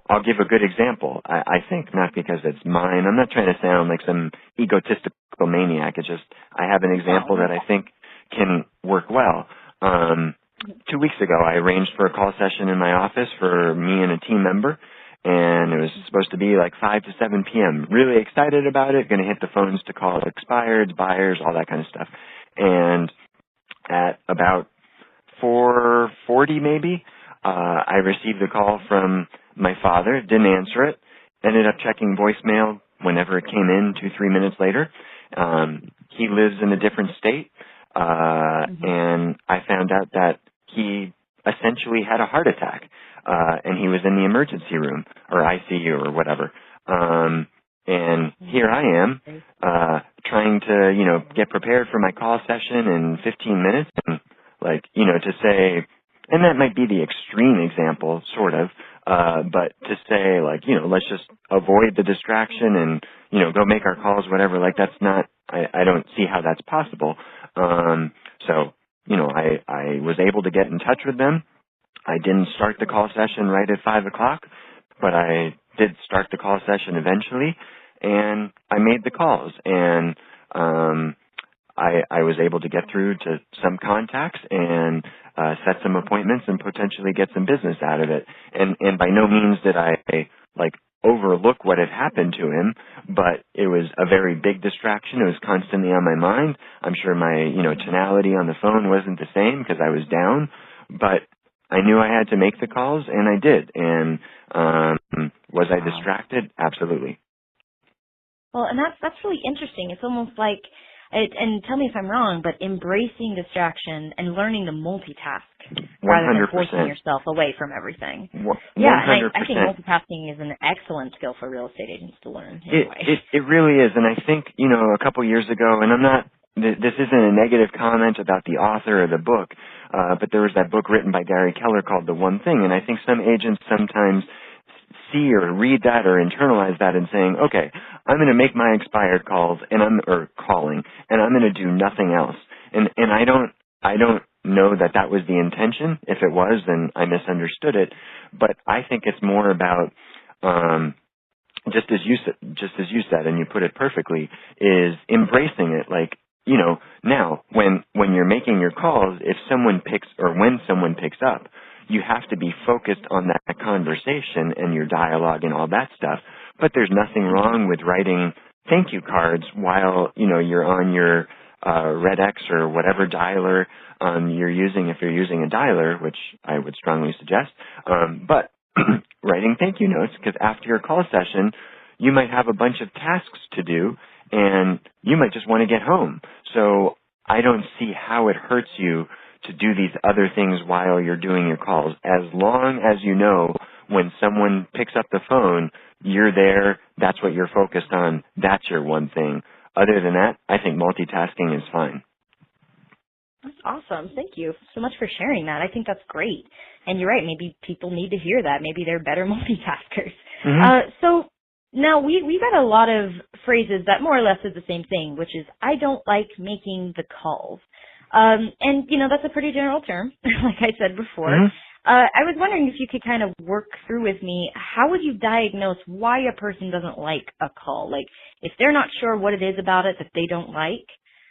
[SPEAKER 2] I'll give a good example. I think not because it's mine. I'm not trying to sound like some egotistical maniac. It's just I have an example that I think can work well. 2 weeks ago, I arranged for a call session in my office for me and a team member, and it was supposed to be like 5 to 7 p.m. Really excited about it, going to hit the phones to call expireds, buyers, all that kind of stuff. And at about 4:40 maybe, I received a call from my father, didn't answer it, ended up checking voicemail whenever it came in 2-3 minutes later. He lives in a different state, and I found out that he essentially had a heart attack, and he was in the emergency room or ICU or whatever. And here I am, trying to, get prepared for my call session in 15 minutes and to say, and that might be the extreme example, sort of, but to say let's just avoid the distraction and, go make our calls, whatever, that's not, I don't see how that's possible. So, I was able to get in touch with them. I didn't start the call session right at 5 o'clock, but I did start the call session eventually, and I made the calls, and I was able to get through to some contacts and set some appointments and potentially get some business out of it. And by no means did I overlook what had happened to him, but it was a very big distraction. It was constantly on my mind. I'm sure my tonality on the phone wasn't the same because I was down, but I knew I had to make the calls, and I did. And was I distracted? Absolutely.
[SPEAKER 1] Well, and that's really interesting. It's almost like, and tell me if I'm wrong, but embracing distraction and learning to multitask
[SPEAKER 2] 100%.
[SPEAKER 1] rather than forcing yourself away from everything.
[SPEAKER 2] 100%.
[SPEAKER 1] Yeah, and I think multitasking is an excellent skill for real estate agents to learn. Anyway.
[SPEAKER 2] It really is, and I think, a couple years ago, and this isn't a negative comment about the author or the book, but there was that book written by Gary Keller called The One Thing, and I think some agents sometimes see or read that or internalize that and saying, okay, I'm going to make my expired calls or calling, and I'm going to do nothing else. And I don't know that that was the intention. If it was, then I misunderstood it. But I think it's more about, just as you said, and you put it perfectly, is embracing it. Now when you're making your calls, when someone picks up, you have to be focused on that conversation and your dialogue and all that stuff. But there's nothing wrong with writing thank you cards while, you're on your REDX or whatever dialer you're using, if you're using a dialer, which I would strongly suggest. But writing thank you notes, because after your call session, you might have a bunch of tasks to do, and you might just want to get home. So I don't see how it hurts you to do these other things while you're doing your calls, as long as you know when someone picks up the phone, you're there, that's what you're focused on, that's your one thing. Other than that, I think multitasking is fine.
[SPEAKER 1] That's awesome. Thank you so much for sharing that. I think that's great. And you're right, maybe people need to hear that. Maybe they're better multitaskers. So now we got a lot of phrases that more or less is the same thing, which is, I don't like making the calls. And, that's a pretty general term, like I said before. I was wondering if you could kind of work through with me, how would you diagnose why a person doesn't like a call? Like, if they're not sure what it is about it that they don't like,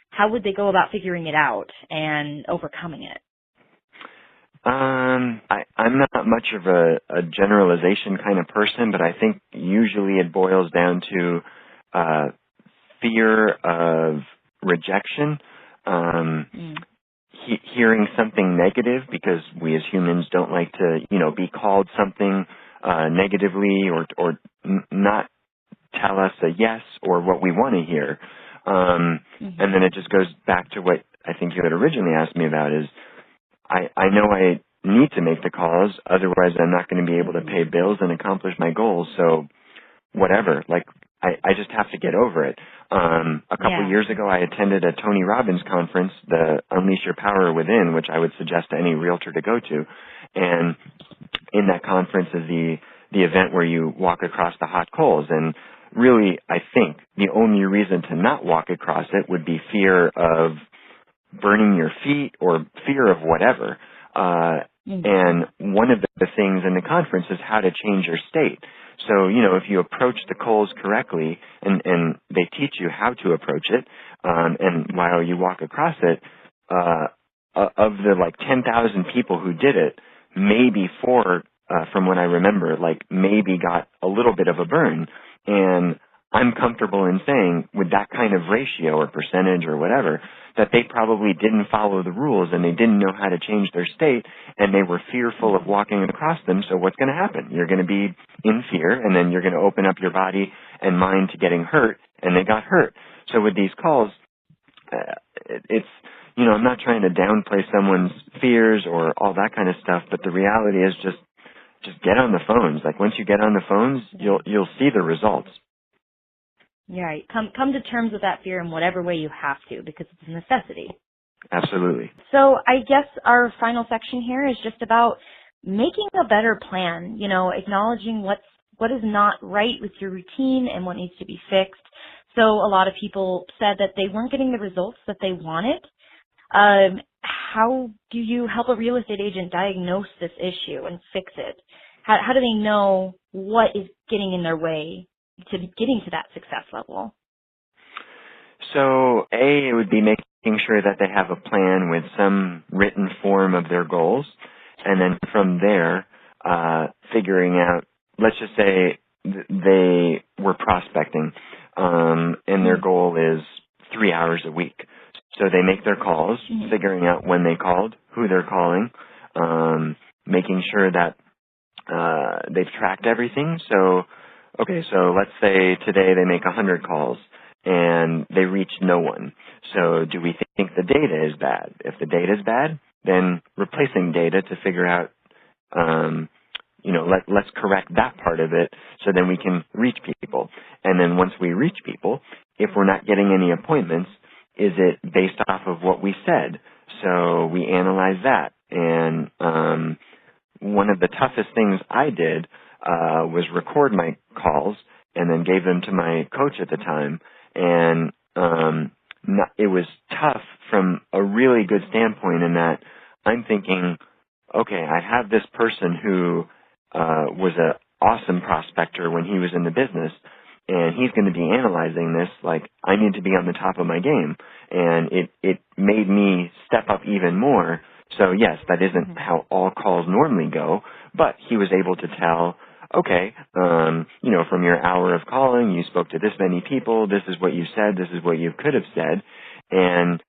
[SPEAKER 1] how would they go about figuring it out and overcoming it?
[SPEAKER 2] I'm not much of a generalization kind of person, but I think usually it boils down to fear of rejection, hearing something negative, because we as humans don't like to, be called something negatively or not tell us a yes or what we want to hear. And then it just goes back to what I think you had originally asked me about is I know I need to make the calls, otherwise I'm not going to be able to pay bills and accomplish my goals. So whatever, like I just have to get over it. A couple years ago, I attended a Tony Robbins conference, the Unleash Your Power Within, which I would suggest to any realtor to go to. And in that conference is the event where you walk across the hot coals. And really, I think the only reason to not walk across it would be fear of burning your feet or fear of whatever. And one of the things in the conference is how to change your state. So, if you approach the coals correctly and they teach you how to approach it, and while you walk across it, of the 10,000 people who did it, maybe 4, from what I remember, maybe got a little bit of a burn. And I'm comfortable in saying with that kind of ratio or percentage or whatever, that they probably didn't follow the rules and they didn't know how to change their state and they were fearful of walking across them. So what's going to happen? You're going to be in fear and then you're going to open up your body and mind to getting hurt, and they got hurt. So with these calls, it's, I'm not trying to downplay someone's fears or all that kind of stuff, but the reality is just get on the phones. Once you get on the phones, you'll see the results.
[SPEAKER 1] Yeah, right. Come to terms with that fear in whatever way you have to, because it's a necessity.
[SPEAKER 2] Absolutely.
[SPEAKER 1] So I guess our final section here is just about making a better plan, acknowledging what is not right with your routine and what needs to be fixed. So a lot of people said that they weren't getting the results that they wanted. How do you help a real estate agent diagnose this issue and fix it? How do they know what is getting in their way to getting to that success level?
[SPEAKER 2] So, it would be making sure that they have a plan with some written form of their goals. And then from there, figuring out, let's just say they were prospecting, and their goal is 3 hours a week. So they make their calls, figuring out when they called, who they're calling, making sure that they've tracked everything. So let's say today they make 100 calls and they reach no one. So do we think the data is bad? If the data is bad, then replacing data to figure out, let's correct that part of it so then we can reach people. And then once we reach people, if we're not getting any appointments, is it based off of what we said? So we analyze that. And one of the toughest things I did was record my calls and then gave them to my coach at the time. And it was tough from a really good standpoint in that I'm thinking, okay, I have this person who was an awesome prospector when he was in the business, and he's going to be analyzing this like I need to be on the top of my game. And it made me step up even more. So yes, that isn't how all calls normally go, but he was able to tell, okay, from your hour of calling, you spoke to this many people, this is what you said, this is what you could have said. And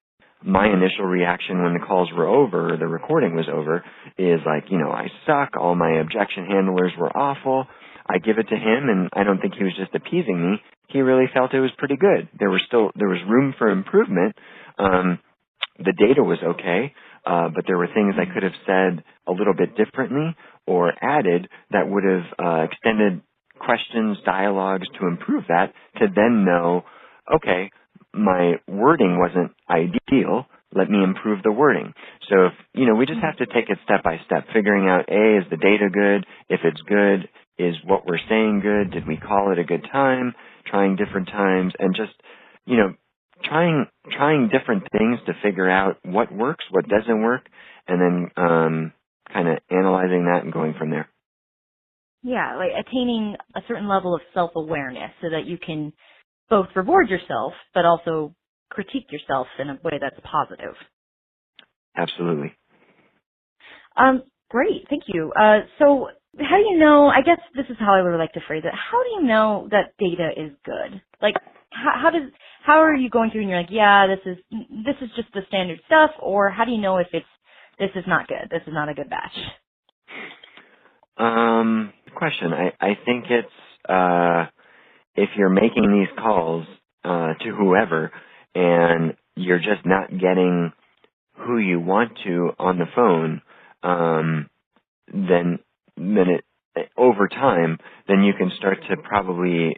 [SPEAKER 2] my initial reaction when the calls were over, the recording was over, is like, I suck, all my objection handlers were awful. I give it to him, and I don't think he was just appeasing me. He really felt it was pretty good. There was room for improvement. The data was okay, but there were things I could have said a little bit differently or added that would have extended questions, dialogues to improve that, to then know, okay, my wording wasn't ideal. Let me improve the wording. So, we just have to take it step by step, figuring out, A, is the data good? If it's good, is what we're saying good? Did we call it a good time? Trying different times, and just, trying different things to figure out what works, what doesn't work, and then kind of analyzing that and going from there.
[SPEAKER 1] Yeah, like attaining a certain level of self-awareness so that you can both reward yourself, but also critique yourself in a way that's positive.
[SPEAKER 2] Absolutely.
[SPEAKER 1] Great, thank you. So how do you know, I guess this is how I would like to phrase it, how do you know that data is good? Like, how are you going through and you're like, yeah, this is just the standard stuff, or how do you know if this is not good, this is not a good batch?
[SPEAKER 2] Question. I think it's, if you're making these calls, to whoever, and you're just not getting who you want to on the phone, then over time, then you can start to probably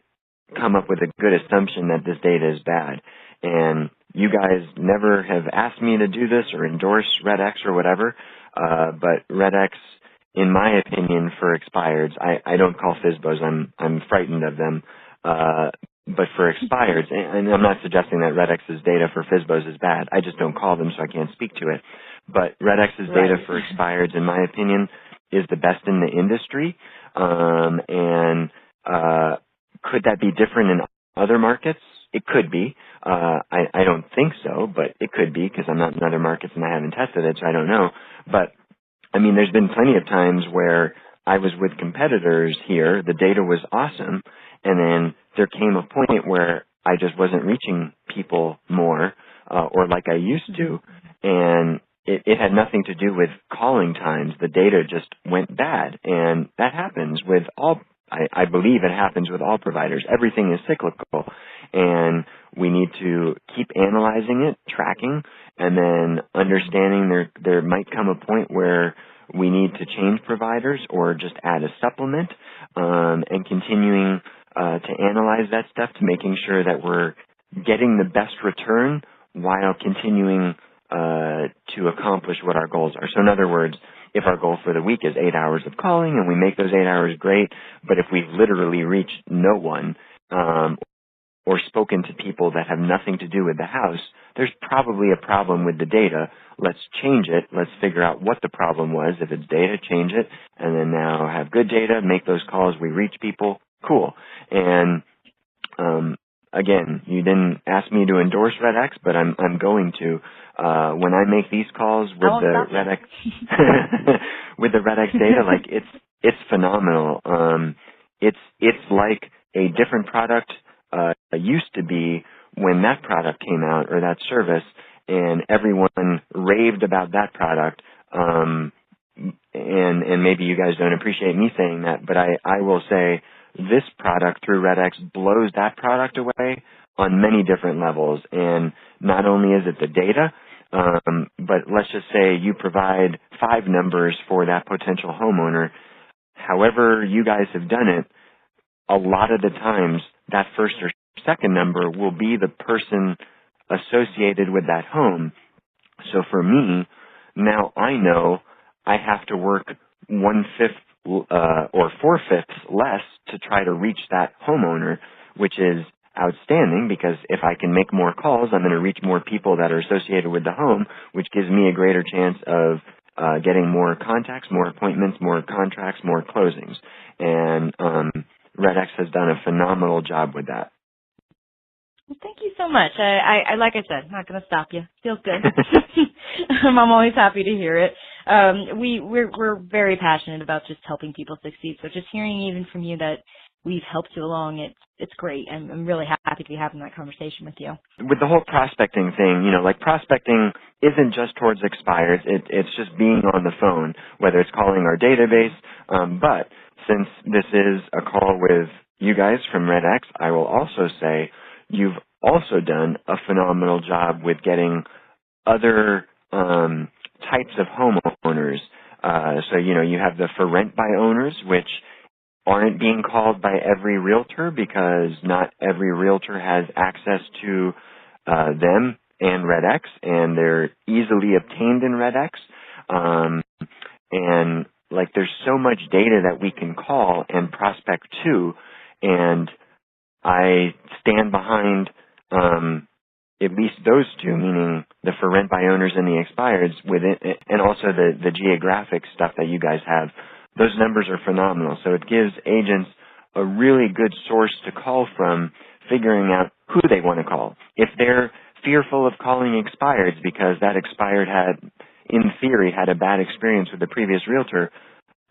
[SPEAKER 2] come up with a good assumption that this data is bad. And you guys never have asked me to do this or endorse REDX or whatever, but REDX, in my opinion, for expireds, I don't call FSBOs. I'm frightened of them. But for expireds, and I'm not suggesting that REDX's data for FSBOs is bad. I just don't call them, so I can't speak to it. But REDX's data for expireds, in my opinion, is the best in the industry. And could that be different in other markets? It could be. I don't think so, but it could be because I'm not in other markets and I haven't tested it, so I don't know. But I mean, there's been plenty of times where I was with competitors here, the data was awesome, and then there came a point where I just wasn't reaching people more, or like I used to, and it had nothing to do with calling times. The data just went bad, and that happens with all, I believe it happens with all providers. Everything is cyclical, and we need to keep analyzing it, tracking, and then understanding there might come a point where we need to change providers or just add a supplement, and continuing to analyze that stuff to making sure that we're getting the best return while continuing to accomplish what our goals are. So in other words, if our goal for the week is 8 hours of calling and we make those 8 hours, great, but if we've literally reached no one, or spoken to people that have nothing to do with the house, there's probably a problem with the data. Let's change it. Let's figure out what the problem was. If it's data, change it, and then now have good data, make those calls, we reach people, cool. And again, you didn't ask me to endorse REDX, but I'm going to. When I make these calls with the REDX with the REDX data, like it's phenomenal. It's like a different product used to be when that product came out or that service, and everyone raved about that product. And maybe you guys don't appreciate me saying that, but I will say this product through REDX blows that product away on many different levels. And not only is it the data, but let's just say you provide 5 numbers for that potential homeowner. However you guys have done it, a lot of the times that first or second number will be the person associated with that home. So for me, now I know I have to work 1/5 or 4/5 less to try to reach that homeowner, which is outstanding because if I can make more calls, I'm going to reach more people that are associated with the home, which gives me a greater chance of getting more contacts, more appointments, more contracts, more closings. And REDX has done a phenomenal job with that.
[SPEAKER 1] Well, thank you so much. I like I said, not going to stop you. Feels good. I'm always happy to hear it. We're very passionate about just helping people succeed. So just hearing even from you that we've helped you along, it's great. I'm really happy to be having that conversation with you. With
[SPEAKER 2] the whole prospecting thing, like prospecting isn't just towards expireds. It's just being on the phone, whether it's calling our database. But since this is a call with you guys from REDX, I will also say you've also done a phenomenal job with getting other types of homeowners. So, you have the for rent by owners, which aren't being called by every realtor because not every realtor has access to them and REDX, and they're easily obtained in REDX. And like there's so much data that we can call and prospect to, and I stand behind at least those two, meaning the for rent by owners and the expireds, within, and also the geographic stuff that you guys have. Those numbers are phenomenal. So it gives agents a really good source to call from, figuring out who they want to call. If they're fearful of calling expireds because that expired had, in theory, had a bad experience with the previous realtor,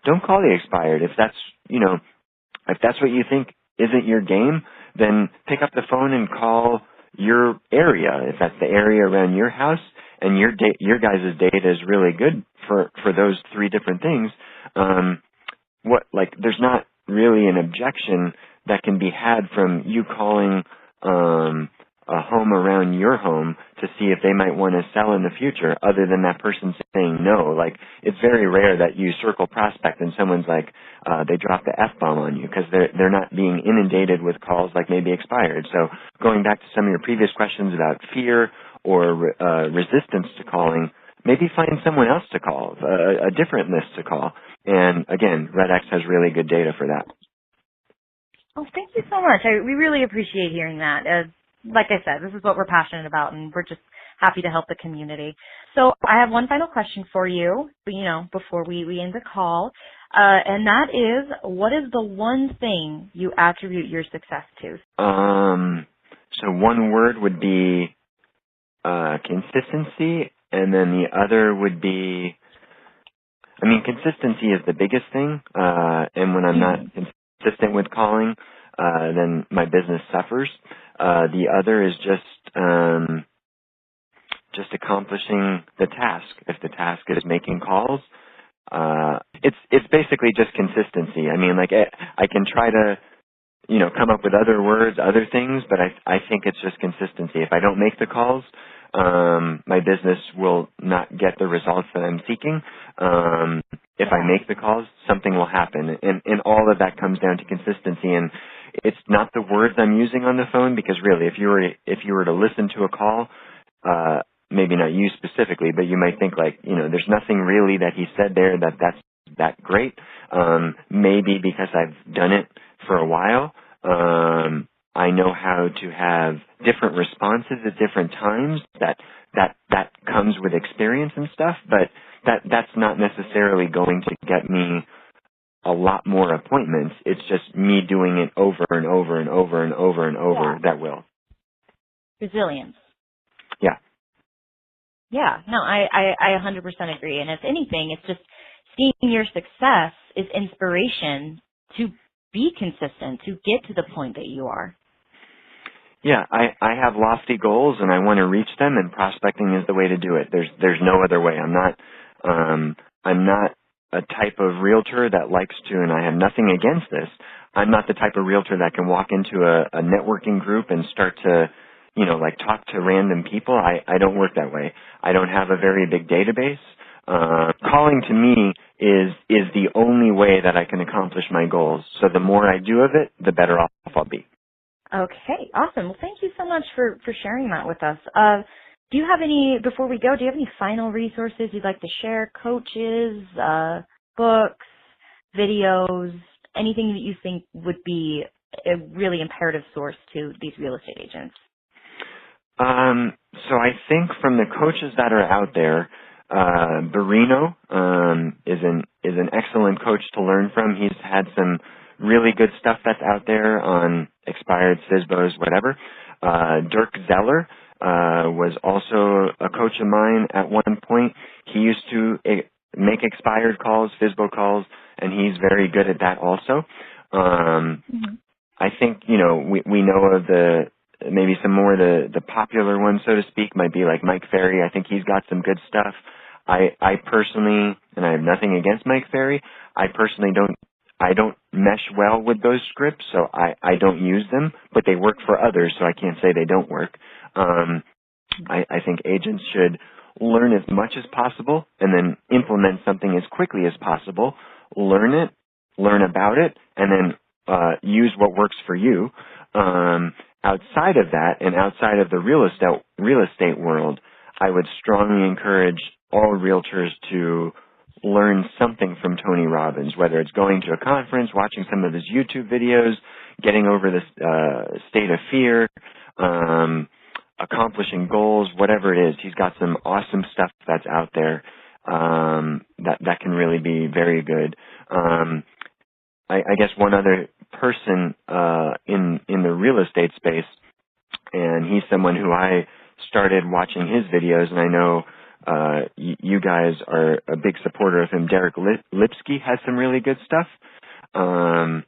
[SPEAKER 2] don't call the expired. If that's, if that's what you think isn't your game, then pick up the phone and call your area. If that's the area around your house and your guys' data is really good for those three different things, there's not really an objection that can be had from you calling a home around your home to see if they might want to sell in the future, other than that person saying no. Like, it's very rare that you circle prospect and someone's like, they drop the F-bomb on you, because they're not being inundated with calls like maybe expired. So going back to some of your previous questions about fear or resistance to calling, maybe find someone else to call, a different list to call. And again, REDX has really good data for that.
[SPEAKER 1] Oh, thank you so much. We really appreciate hearing that. Like I said, this is what we're passionate about, and we're just happy to help the community. So I have one final question for you, before we end the call, and that is, what is the one thing you attribute your success to?
[SPEAKER 2] So one word would be consistency, and then the other would be, consistency is the biggest thing, and when I'm not consistent with calling, then my business suffers. The other is just accomplishing the task. If the task is making calls, it's basically just consistency. I can try to, come up with other words, other things, but I think it's just consistency. If I don't make the calls, my business will not get the results that I'm seeking. If I make the calls, something will happen. And all of that comes down to consistency. And it's not the words I'm using on the phone, because really, if you were to listen to a call, maybe not you specifically, but you might think there's nothing really that he said there that's that great. Maybe because I've done it for a while. I know how to have different responses at different times. That comes with experience and stuff, but that's not necessarily going to get me a lot more appointments. It's just me doing it over and over and over and over and over that will.
[SPEAKER 1] Resilience.
[SPEAKER 2] Yeah.
[SPEAKER 1] Yeah. No, I 100% agree. And if anything, it's just seeing your success is inspiration to be consistent, to get to the point that you are.
[SPEAKER 2] Yeah, I have lofty goals and I want to reach them, and prospecting is the way to do it. There's no other way. I'm not a type of realtor that likes to, and I have nothing against this, I'm not the type of realtor that can walk into a networking group and start to, talk to random people. I don't work that way. I don't have a very big database. Calling to me is the only way that I can accomplish my goals. So the more I do of it, the better off I'll be.
[SPEAKER 1] Okay, awesome. Well, thank you so much for sharing that with us. Do you have before we go, do you have any final resources you'd like to share? Coaches, books, videos, anything that you think would be a really imperative source to these real estate agents?
[SPEAKER 2] So I think from the coaches that are out there, Barino is an excellent coach to learn from. He's had some really good stuff that's out there on expired, FSBOs, whatever. Dirk Zeller was also a coach of mine at one point. He used to make expired calls, FSBO calls, and he's very good at that also. I think, we know of maybe some more the popular ones, so to speak, might be like Mike Ferry. I think he's got some good stuff. I personally, and I have nothing against Mike Ferry, I personally don't mesh well with those scripts, so I don't use them, but they work for others, so I can't say they don't work. I think agents should learn as much as possible and then implement something as quickly as possible. Learn it, learn about it, and then use what works for you. Outside of that, and outside of the real estate world, I would strongly encourage all realtors to learn something from Tony Robbins, whether it's going to a conference, watching some of his YouTube videos, getting over the state of fear, accomplishing goals, whatever it is. He's got some awesome stuff that's out there that can really be very good. I guess one other person in the real estate space, and he's someone who I started watching his videos, and I know you guys are a big supporter of him. Derek Lipsky has some really good stuff, and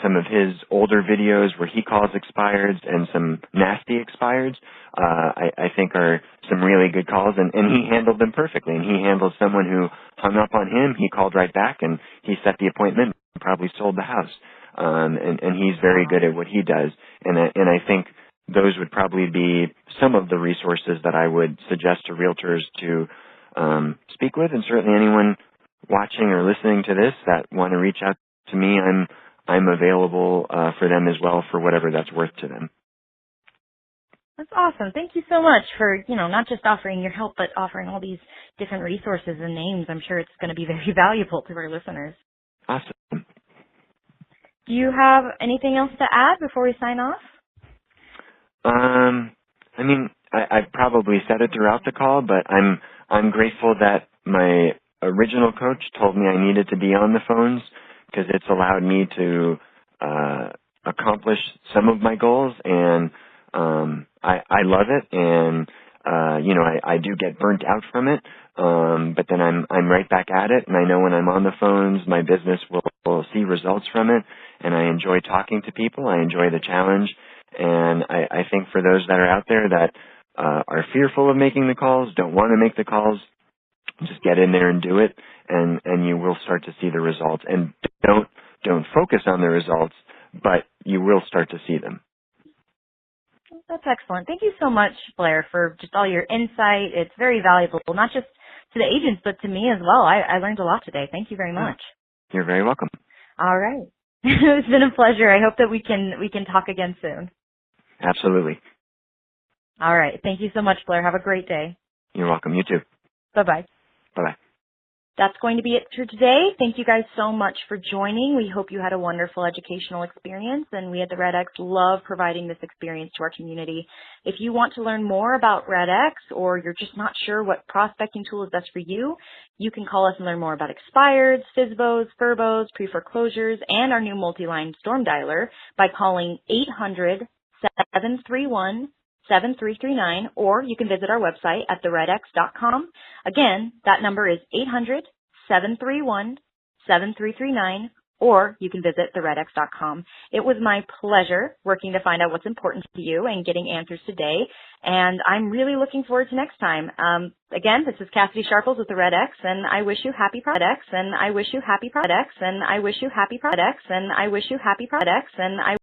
[SPEAKER 2] some of his older videos where he calls expireds and some nasty expireds, I think are some really good calls, and he handled them perfectly. And he handled someone who hung up on him. He called right back, and he set the appointment and probably sold the house. And he's very good at what he does. And I think those would probably be some of the resources that I would suggest to realtors to speak with. And certainly anyone watching or listening to this that want to reach out to me, I'm available for them as well for whatever that's worth to them.
[SPEAKER 1] That's awesome. Thank you so much for, not just offering your help, but offering all these different resources and names. I'm sure it's going to be very valuable to our listeners.
[SPEAKER 2] Awesome.
[SPEAKER 1] Do you have anything else to add before we sign off?
[SPEAKER 2] I mean, I probably said it throughout the call, but I'm grateful that my original coach told me I needed to be on the phones, because it's allowed me to accomplish some of my goals, and I love it, and I do get burnt out from it, but then I'm right back at it, and I know when I'm on the phones, my business will see results from it, and I enjoy talking to people. I enjoy the challenge, and I think for those that are out there that are fearful of making the calls, don't want to make the calls, just get in there and do it, and you will start to see the results. And don't focus on the results, but you will start to see them.
[SPEAKER 1] That's excellent. Thank you so much, Blair, for just all your insight. It's very valuable, not just to the agents, but to me as well. I learned a lot today. Thank you very much.
[SPEAKER 2] You're very welcome.
[SPEAKER 1] All right. It's been a pleasure. I hope that we can talk again soon.
[SPEAKER 2] Absolutely.
[SPEAKER 1] All right. Thank you so much, Blair. Have a great day.
[SPEAKER 2] You're welcome. You too.
[SPEAKER 1] Bye-bye.
[SPEAKER 2] Bye-bye.
[SPEAKER 1] That's going to be it for today. Thank you guys so much for joining. We hope you had a wonderful educational experience, and we at the REDX love providing this experience to our community. If you want to learn more about REDX, or you're just not sure what prospecting tool is best for you, you can call us and learn more about expireds, FSBOs, FURBOs, pre-foreclosures, and our new multi-line storm dialer by calling 800-731-7339, or you can visit our website at theredx.com. Again, that number is 800-731-7339, or you can visit theredx.com. It was my pleasure working to find out what's important to you and getting answers today, and I'm really looking forward to next time. Again, this is Cassidy Sharples with the REDX, and I wish you happy products, and I wish you happy products, and I wish you happy products, and I wish you happy products, and I